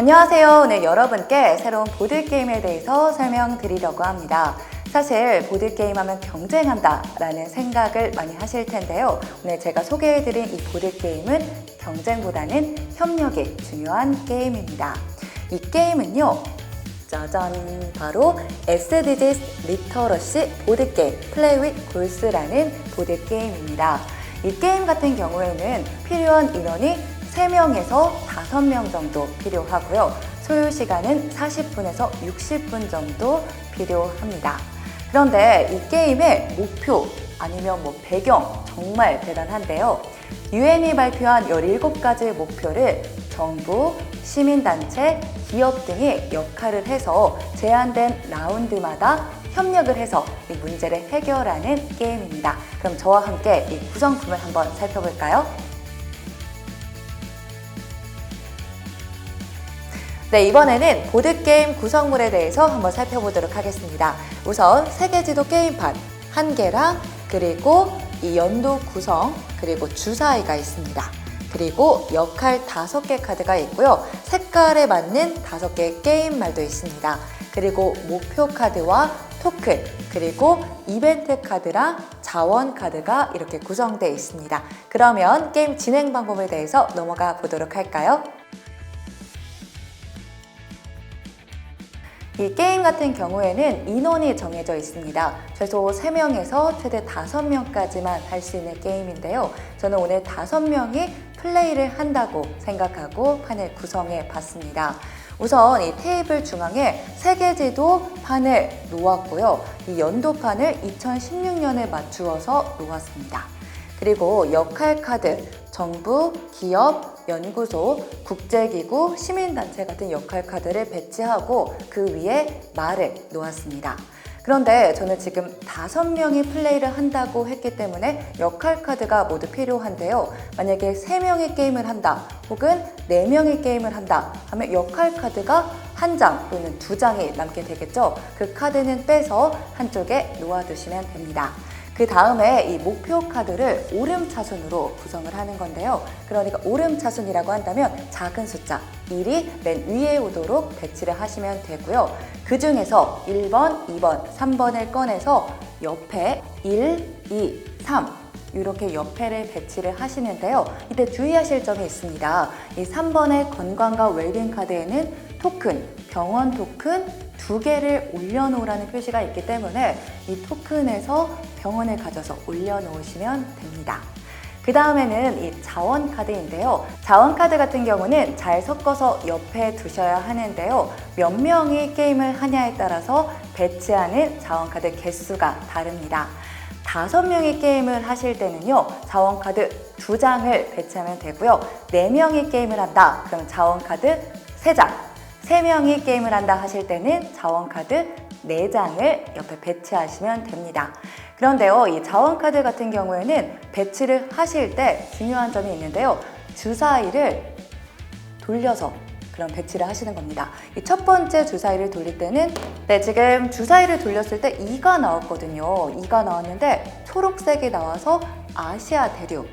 안녕하세요. 오늘 여러분께 새로운 보드게임에 대해서 설명드리려고 합니다. 사실 보드게임 하면 경쟁한다 라는 생각을 많이 하실 텐데요. 오늘 제가 소개해드린 이 보드게임은 경쟁보다는 협력이 중요한 게임입니다. 이 게임은요, 짜잔, 바로 SDGs 리터러시 보드게임 플레이 윗 골스라는 보드게임입니다. 이 게임 같은 경우에는 필요한 인원이 3명에서 5명 정도 필요하고요. 소요 시간은 40분에서 60분 정도 필요합니다. 그런데 이 게임의 목표 아니면 배경 정말 대단한데요. 유엔이 발표한 17가지 목표를 정부, 시민단체, 기업 등이 역할을 해서 제한된 라운드마다 협력을 해서 이 문제를 해결하는 게임입니다. 그럼 저와 함께 이 구성품을 한번 살펴볼까요? 네, 이번에는 보드게임 구성물에 대해서 한번 살펴보도록 하겠습니다. 우선 세계지도 게임판 1개랑 그리고 이 연도 구성 그리고 주사위가 있습니다. 그리고 역할 5개 카드가 있고요. 색깔에 맞는 5개의 게임말도 있습니다. 그리고 목표 카드와 토큰 그리고 이벤트 카드랑 자원 카드가 이렇게 구성되어 있습니다. 그러면 게임 진행 방법에 대해서 넘어가 보도록 할까요? 이 게임 같은 경우에는 인원이 정해져 있습니다. 최소 3명에서 최대 5명까지만 할 수 있는 게임인데요. 저는 오늘 5명이 플레이를 한다고 생각하고 판을 구성해 봤습니다. 우선 이 테이블 중앙에 세계지도 판을 놓았고요. 이 연도판을 2016년에 맞추어서 놓았습니다. 그리고 역할 카드, 정부, 기업, 연구소, 국제기구, 시민단체 같은 역할 카드를 배치하고 그 위에 말을 놓았습니다. 그런데 저는 지금 5명이 플레이를 한다고 했기 때문에 역할 카드가 모두 필요한데요. 만약에 3명이 게임을 한다 혹은 4명이 게임을 한다 하면 역할 카드가 1장 또는 2장이 남게 되겠죠. 그 카드는 빼서 한쪽에 놓아두시면 됩니다. 그 다음에 이 목표 카드를 오름차순으로 구성을 하는 건데요. 그러니까 오름차순이라고 한다면 작은 숫자 1이 맨 위에 오도록 배치를 하시면 되고요. 그 중에서 1번, 2번, 3번을 꺼내서 옆에 1, 2, 3 이렇게 옆에를 배치를 하시는데요. 이때 주의하실 점이 있습니다. 이 3번의 건강과 웰빙 카드에는 토큰, 병원 토큰 2개를 올려놓으라는 표시가 있기 때문에 이 토큰에서 병원을 가져서 올려놓으시면 됩니다. 그 다음에는 이 자원 카드인데요. 자원 카드 같은 경우는 잘 섞어서 옆에 두셔야 하는데요. 몇 명이 게임을 하냐에 따라서 배치하는 자원 카드 개수가 다릅니다. 5명이 게임을 하실 때는요, 자원 카드 2장을 배치하면 되고요. 4명이 게임을 한다, 그럼 자원 카드 3장. 3명이 게임을 한다 하실 때는 자원카드 4장을 옆에 배치하시면 됩니다. 그런데요, 이 자원카드 같은 경우에는 배치를 하실 때 중요한 점이 있는데요. 주사위를 돌려서 그럼 배치를 하시는 겁니다. 이 첫 번째 주사위를 돌릴 때는 지금 주사위를 돌렸을 때 2가 나왔거든요. 2가 나왔는데 초록색이 나와서 아시아 대륙,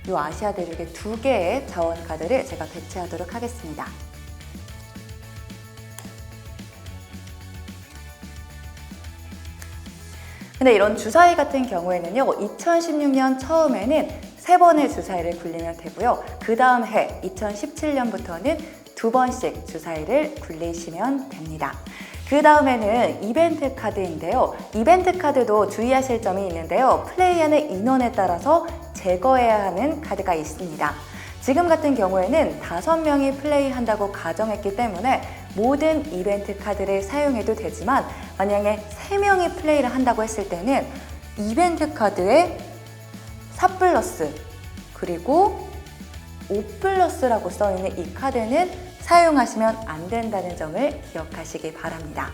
이 아시아 대륙의 2개의 자원카드를 제가 배치하도록 하겠습니다. 근데 이런 주사위 같은 경우에는요, 2016년 처음에는 3번의 주사위를 굴리면 되고요. 그 다음 해 2017년부터는 2번씩 주사위를 굴리시면 됩니다. 그 다음에는 이벤트 카드인데요. 이벤트 카드도 주의하실 점이 있는데요. 플레이하는 인원에 따라서 제거해야 하는 카드가 있습니다. 지금 같은 경우에는 5명이 플레이한다고 가정했기 때문에 모든 이벤트 카드를 사용해도 되지만 만약에 3명이 플레이를 한다고 했을 때는 이벤트 카드에 4+ 그리고 5+라고 써있는 이 카드는 사용하시면 안 된다는 점을 기억하시기 바랍니다.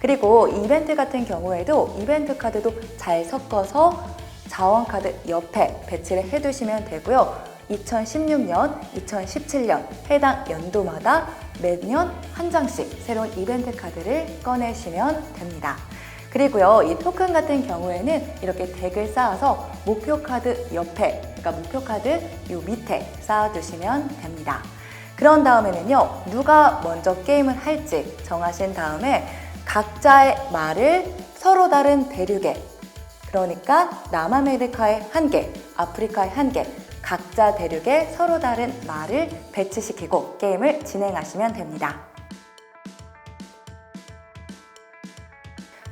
그리고 이벤트 같은 경우에도 이벤트 카드도 잘 섞어서 자원 카드 옆에 배치를 해두시면 되고요. 2016년, 2017년 해당 연도마다 매년 한 장씩 새로운 이벤트 카드를 꺼내시면 됩니다. 그리고요, 이 토큰 같은 경우에는 이렇게 덱을 쌓아서 목표 카드 옆에, 그러니까 목표 카드 요 밑에 쌓아두시면 됩니다. 그런 다음에는요, 누가 먼저 게임을 할지 정하신 다음에 각자의 말을 서로 다른 대륙에, 그러니까 남아메리카의 한 개, 아프리카의 한 개, 각자 대륙에 서로 다른 말을 배치시키고 게임을 진행하시면 됩니다.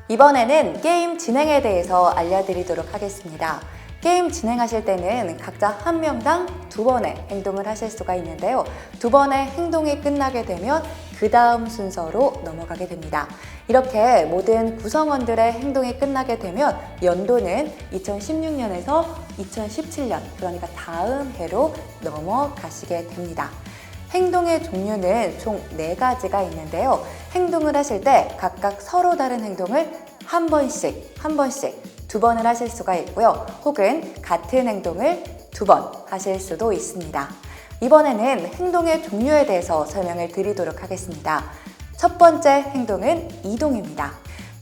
이번에는 게임 진행에 대해서 알려드리도록 하겠습니다. 게임 진행하실 때는 각자 한 명당 2번의 행동을 하실 수가 있는데요. 2번의 행동이 끝나게 되면 그 다음 순서로 넘어가게 됩니다. 이렇게 모든 구성원들의 행동이 끝나게 되면 연도는 2016년에서 2017년, 그러니까 다음 해로 넘어가시게 됩니다. 행동의 종류는 총 4가지가 있는데요. 행동을 하실 때 각각 서로 다른 행동을 한 번씩 2번을 하실 수가 있고요. 혹은 같은 행동을 2번 하실 수도 있습니다. 이번에는 행동의 종류에 대해서 설명을 드리도록 하겠습니다. 첫 번째 행동은 이동입니다.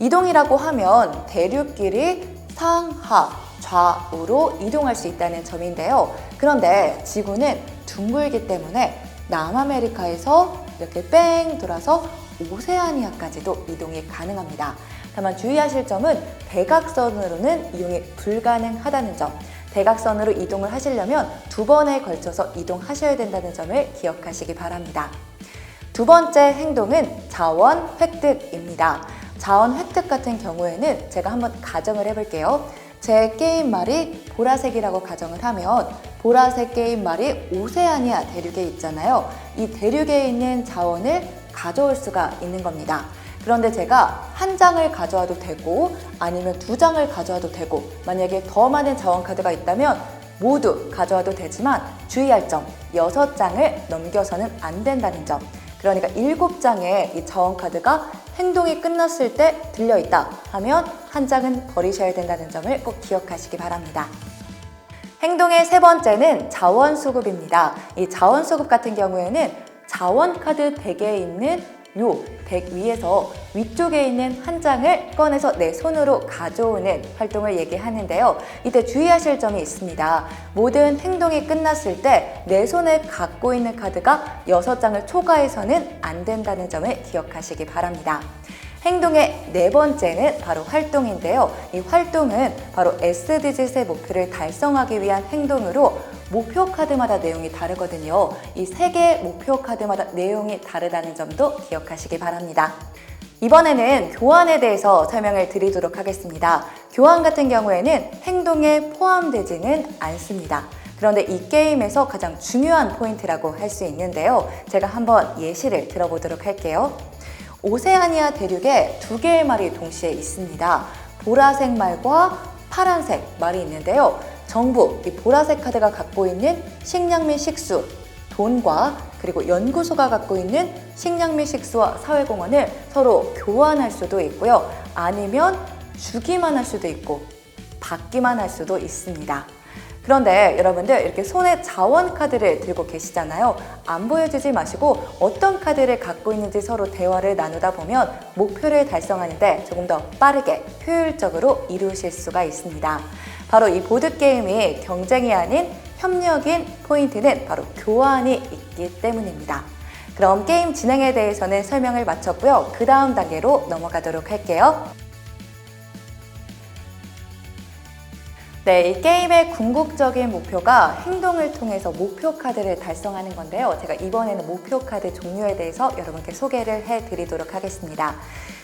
이동이라고 하면 대륙끼리 상하, 좌우로 이동할 수 있다는 점인데요. 그런데 지구는 둥글기 때문에 남아메리카에서 이렇게 뺑 돌아서 오세아니아까지도 이동이 가능합니다. 다만 주의하실 점은 대각선으로는 이용이 불가능하다는 점, 대각선으로 이동을 하시려면 2번에 걸쳐서 이동하셔야 된다는 점을 기억하시기 바랍니다. 두 번째 행동은 자원 획득입니다. 자원 획득 같은 경우에는 제가 한번 가정을 해볼게요. 제 게임 말이 보라색이라고 가정을 하면 보라색 게임 말이 오세아니아 대륙에 있잖아요. 이 대륙에 있는 자원을 가져올 수가 있는 겁니다. 그런데 제가 한 장을 가져와도 되고 아니면 2장을 가져와도 되고 만약에 더 많은 자원 카드가 있다면 모두 가져와도 되지만 주의할 점, 6장을 넘겨서는 안 된다는 점. 그러니까 7장의 이 자원 카드가 행동이 끝났을 때 들려있다 하면 한 장은 버리셔야 된다는 점을 꼭 기억하시기 바랍니다. 행동의 세 번째는 자원 수급입니다. 이 자원 수급 같은 경우에는 자원 카드 덱에 있는 요 덱 위에서 위쪽에 있는 한 장을 꺼내서 내 손으로 가져오는 활동을 얘기하는데요. 이때 주의하실 점이 있습니다. 모든 행동이 끝났을 때 내 손에 갖고 있는 카드가 6장을 초과해서는 안 된다는 점을 기억하시기 바랍니다. 행동의 네 번째는 바로 활동인데요. 이 활동은 바로 SDGs의 목표를 달성하기 위한 행동으로 목표 카드마다 내용이 다르거든요. 이 3개의 목표 카드마다 내용이 다르다는 점도 기억하시기 바랍니다. 이번에는 교환에 대해서 설명을 드리도록 하겠습니다. 교환 같은 경우에는 행동에 포함되지는 않습니다. 그런데 이 게임에서 가장 중요한 포인트라고 할 수 있는데요. 제가 한번 예시를 들어보도록 할게요. 오세아니아 대륙에 2개의 말이 동시에 있습니다. 보라색 말과 파란색 말이 있는데요. 정부, 이 보라색 카드가 갖고 있는 식량 및 식수, 돈과 그리고 연구소가 갖고 있는 식량 및 식수와 사회공헌을 서로 교환할 수도 있고요. 아니면 주기만 할 수도 있고 받기만 할 수도 있습니다. 그런데 여러분들 이렇게 손에 자원 카드를 들고 계시잖아요. 안 보여주지 마시고 어떤 카드를 갖고 있는지 서로 대화를 나누다 보면 목표를 달성하는데 조금 더 빠르게 효율적으로 이루실 수가 있습니다. 바로 이 보드게임이 경쟁이 아닌 협력인 포인트는 바로 교환이 있기 때문입니다. 그럼 게임 진행에 대해서는 설명을 마쳤고요. 그 다음 단계로 넘어가도록 할게요. 네, 이 게임의 궁극적인 목표가 행동을 통해서 목표 카드를 달성하는 건데요. 제가 이번에는 목표 카드 종류에 대해서 여러분께 소개를 해드리도록 하겠습니다.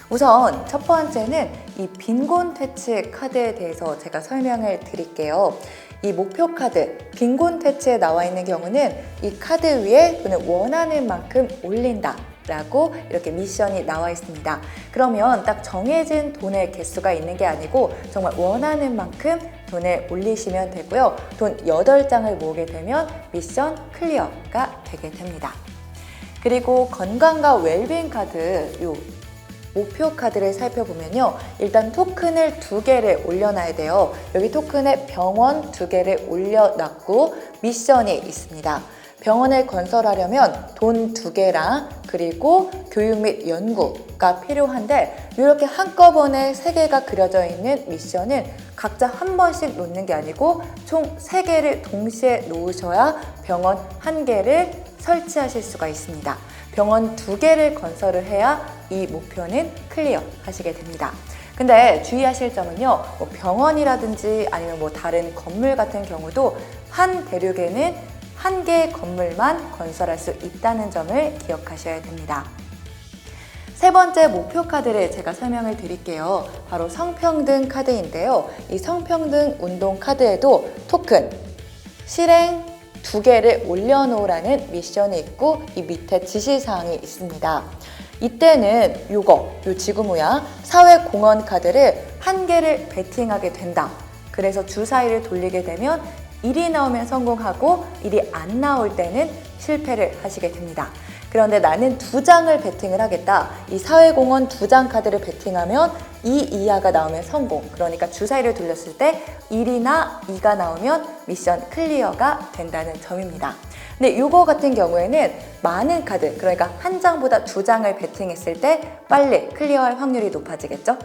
우선 첫 번째는 이 빈곤 퇴치 카드에 대해서 제가 설명을 드릴게요. 이 목표 카드, 빈곤 퇴치에 나와 있는 경우는 이 카드 위에 돈을 원하는 만큼 올린다 라고 이렇게 미션이 나와 있습니다. 그러면 딱 정해진 돈의 개수가 있는 게 아니고 정말 원하는 만큼 돈을 올리시면 되고요. 돈 8장을 모으게 되면 미션 클리어가 되게 됩니다. 그리고 건강과 웰빙 카드, 요 목표 카드를 살펴보면요. 일단 토큰을 2개를 올려놔야 돼요. 여기 토큰에 병원 2개를 올려놨고 미션이 있습니다. 병원을 건설하려면 돈 2개랑 그리고 교육 및 연구가 필요한데 이렇게 한꺼번에 3개가 그려져 있는 미션은 각자 한 번씩 놓는 게 아니고 총 3개를 동시에 놓으셔야 병원 1개를 설치하실 수가 있습니다. 병원 2개를 건설을 해야 이 목표는 클리어 하시게 됩니다. 근데 주의하실 점은요, 병원이라든지 아니면 다른 건물 같은 경우도 한 대륙에는 1개의 건물만 건설할 수 있다는 점을 기억하셔야 됩니다. 3번째 목표 카드를 제가 설명을 드릴게요. 바로 성평등 카드인데요. 이 성평등 운동 카드에도 토큰, 실행 2개를 올려놓으라는 미션이 있고 이 밑에 지시사항이 있습니다. 이때는 요 지구모야 사회공헌 카드를 1개를 베팅하게 된다. 그래서 주사위를 돌리게 되면 1이 나오면 성공하고 1이 안 나올 때는 실패를 하시게 됩니다. 그런데 나는 2장을 베팅을 하겠다. 이 사회공헌 2장 카드를 베팅하면 2 이하가 나오면 성공. 그러니까 주사위를 돌렸을 때 1이나 2가 나오면 미션 클리어가 된다는 점입니다. 근데 이거 같은 경우에는 많은 카드, 그러니까 한 장보다 2장을 베팅했을 때 빨리 클리어할 확률이 높아지겠죠?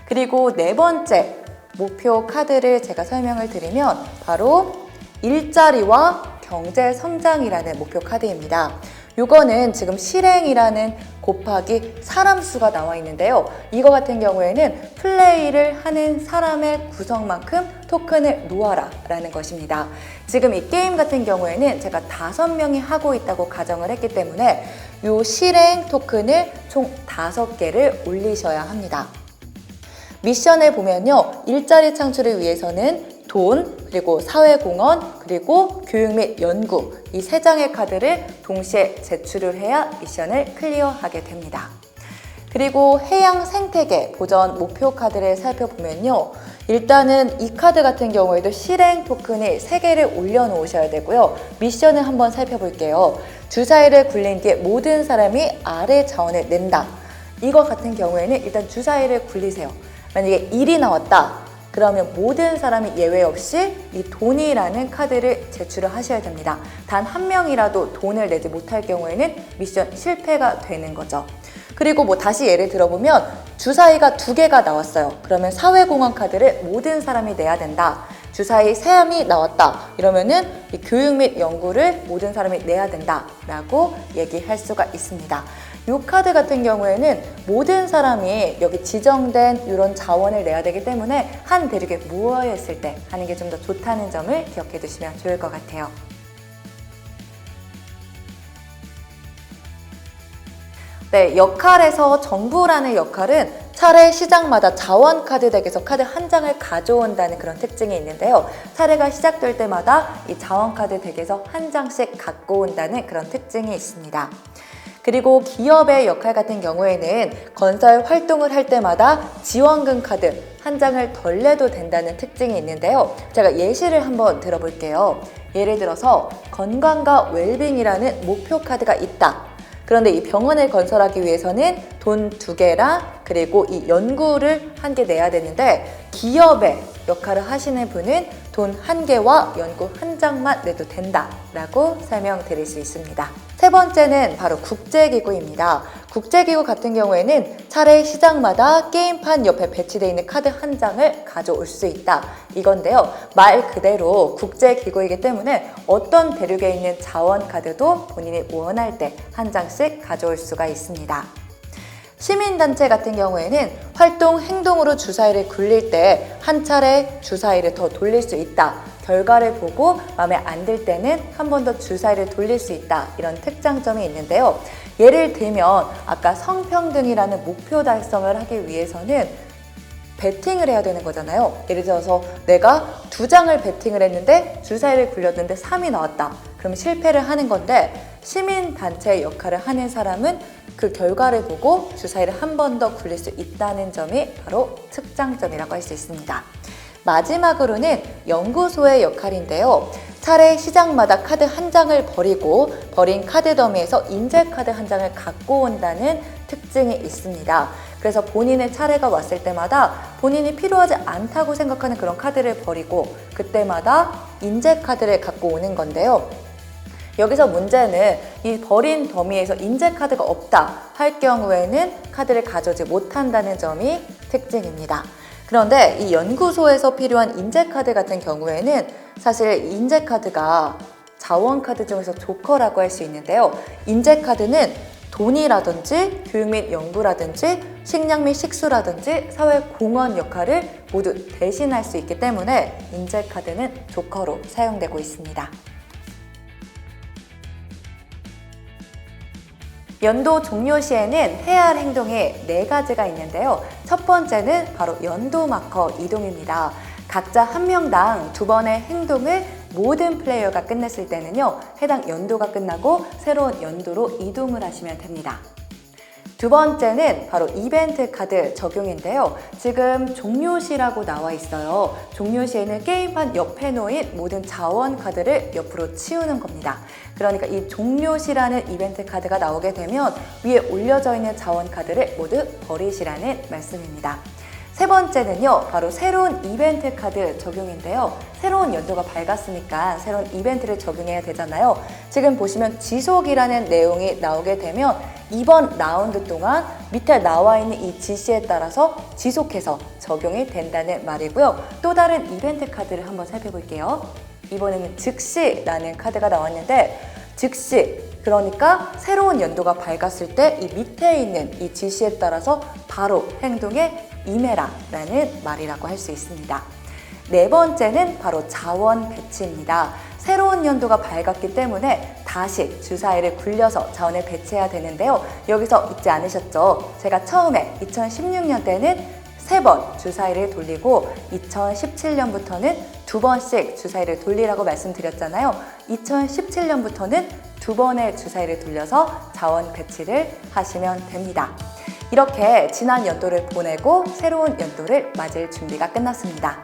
그리고 4번째 목표 카드를 제가 설명을 드리면 바로 일자리와 경제 성장이라는 목표 카드입니다. 이거는 지금 실행이라는 곱하기 사람 수가 나와 있는데요. 이거 같은 경우에는 플레이를 하는 사람의 구성만큼 토큰을 놓아라 라는 것입니다. 지금 이 게임 같은 경우에는 제가 5명이 하고 있다고 가정을 했기 때문에 이 실행 토큰을 총 5개를 올리셔야 합니다. 미션을 보면요, 일자리 창출을 위해서는 돈, 그리고 사회공헌, 그리고 교육 및 연구 이 3장의 카드를 동시에 제출을 해야 미션을 클리어하게 됩니다. 그리고 해양 생태계 보전 목표 카드를 살펴보면요, 일단은 이 카드 같은 경우에도 실행 토큰을 3개를 올려놓으셔야 되고요. 미션을 한번 살펴볼게요. 주사위를 굴린 뒤에 모든 사람이 아래 자원을 낸다. 이거 같은 경우에는 일단 주사위를 굴리세요. 만약에 1이 나왔다. 그러면 모든 사람이 예외 없이 이 돈이라는 카드를 제출을 하셔야 됩니다. 단 1명이라도 돈을 내지 못할 경우에는 미션 실패가 되는 거죠. 그리고 다시 예를 들어보면 주사위가 2개가 나왔어요. 그러면 사회공헌 카드를 모든 사람이 내야 된다. 주사위 3명이 나왔다. 이러면은 이 교육 및 연구를 모든 사람이 내야 된다 라고 얘기할 수가 있습니다. 이 카드 같은 경우에는 모든 사람이 여기 지정된 이런 자원을 내야 되기 때문에 한 대륙에 모여 있을 때 하는 게 좀 더 좋다는 점을 기억해 두시면 좋을 것 같아요. 네, 역할에서 정부라는 역할은 차례 시작마다 자원 카드 덱에서 카드 한 장을 가져온다는 그런 특징이 있는데요. 차례가 시작될 때마다 이 자원 카드 덱에서 한 장씩 갖고 온다는 그런 특징이 있습니다. 그리고 기업의 역할 같은 경우에는 건설 활동을 할 때마다 지원금 카드 한 장을 덜 내도 된다는 특징이 있는데요. 제가 예시를 한번 들어볼게요. 예를 들어서 건강과 웰빙이라는 목표 카드가 있다. 그런데 이 병원을 건설하기 위해서는 돈 2개랑 그리고 이 연구를 1개 내야 되는데 기업의 역할을 하시는 분은 돈 1개와 연구 1장만 내도 된다 라고 설명드릴 수 있습니다. 3번째는 바로 국제기구입니다. 국제기구 같은 경우에는 차례 시작마다 게임판 옆에 배치되어 있는 카드 한 장을 가져올 수 있다 이건데요. 말 그대로 국제기구이기 때문에 어떤 대륙에 있는 자원 카드도 본인이 원할 때 한 장씩 가져올 수가 있습니다. 시민단체 같은 경우에는 활동 행동으로 주사위를 굴릴 때 한 차례 주사위를 더 돌릴 수 있다. 결과를 보고 마음에 안 들 때는 한 번 더 주사위를 돌릴 수 있다. 이런 특장점이 있는데요. 예를 들면 아까 성평등이라는 목표 달성을 하기 위해서는 배팅을 해야 되는 거잖아요. 예를 들어서 내가 2장을 배팅을 했는데 주사위를 굴렸는데 3이 나왔다. 그럼 실패를 하는 건데 시민단체의 역할을 하는 사람은 그 결과를 보고 주사위를 한 번 더 굴릴 수 있다는 점이 바로 특장점이라고 할 수 있습니다. 마지막으로는 연구소의 역할인데요. 차례 시작마다 카드 한 장을 버리고 버린 카드 더미에서 인재 카드 한 장을 갖고 온다는 특징이 있습니다. 그래서 본인의 차례가 왔을 때마다 본인이 필요하지 않다고 생각하는 그런 카드를 버리고 그때마다 인재 카드를 갖고 오는 건데요. 여기서 문제는 이 버린 더미에서 인재 카드가 없다 할 경우에는 카드를 가져오지 못한다는 점이 특징입니다. 그런데 이 연구소에서 필요한 인재카드 같은 경우에는 사실 인재카드가 자원카드 중에서 조커라고 할 수 있는데요. 인재카드는 돈이라든지 교육 및 연구라든지 식량 및 식수라든지 사회 공헌 역할을 모두 대신할 수 있기 때문에 인재카드는 조커로 사용되고 있습니다. 연도 종료 시에는 해야 할 행동이 4가지가 있는데요. 첫 번째는 바로 연도 마커 이동입니다. 각자 한 명당 2번의 행동을 모든 플레이어가 끝냈을 때는요, 해당 연도가 끝나고 새로운 연도로 이동을 하시면 됩니다. 두 번째는 바로 이벤트 카드 적용인데요. 지금 종료시라고 나와 있어요. 종료시에는 게임판 옆에 놓인 모든 자원 카드를 옆으로 치우는 겁니다. 그러니까 이 종료시라는 이벤트 카드가 나오게 되면 위에 올려져 있는 자원 카드를 모두 버리시라는 말씀입니다. 세 번째는요, 바로 새로운 이벤트 카드 적용인데요. 새로운 연도가 밝았으니까 새로운 이벤트를 적용해야 되잖아요. 지금 보시면 지속이라는 내용이 나오게 되면 이번 라운드 동안 밑에 나와 있는 이 지시에 따라서 지속해서 적용이 된다는 말이고요. 또 다른 이벤트 카드를 한번 살펴볼게요. 이번에는 즉시라는 카드가 나왔는데, 즉시, 그러니까 새로운 연도가 밝았을 때 이 밑에 있는 이 지시에 따라서 바로 행동에 임해라라는 말이라고 할 수 있습니다. 네 번째는 바로 자원 배치입니다. 새로운 연도가 밝았기 때문에 다시 주사위를 굴려서 자원을 배치해야 되는데요. 여기서 잊지 않으셨죠? 제가 처음에 2016년 때는 3번 주사위를 돌리고 2017년부터는 2번씩 주사위를 돌리라고 말씀드렸잖아요. 2017년부터는 2번의 주사위를 돌려서 자원 배치를 하시면 됩니다. 이렇게 지난 연도를 보내고 새로운 연도를 맞을 준비가 끝났습니다.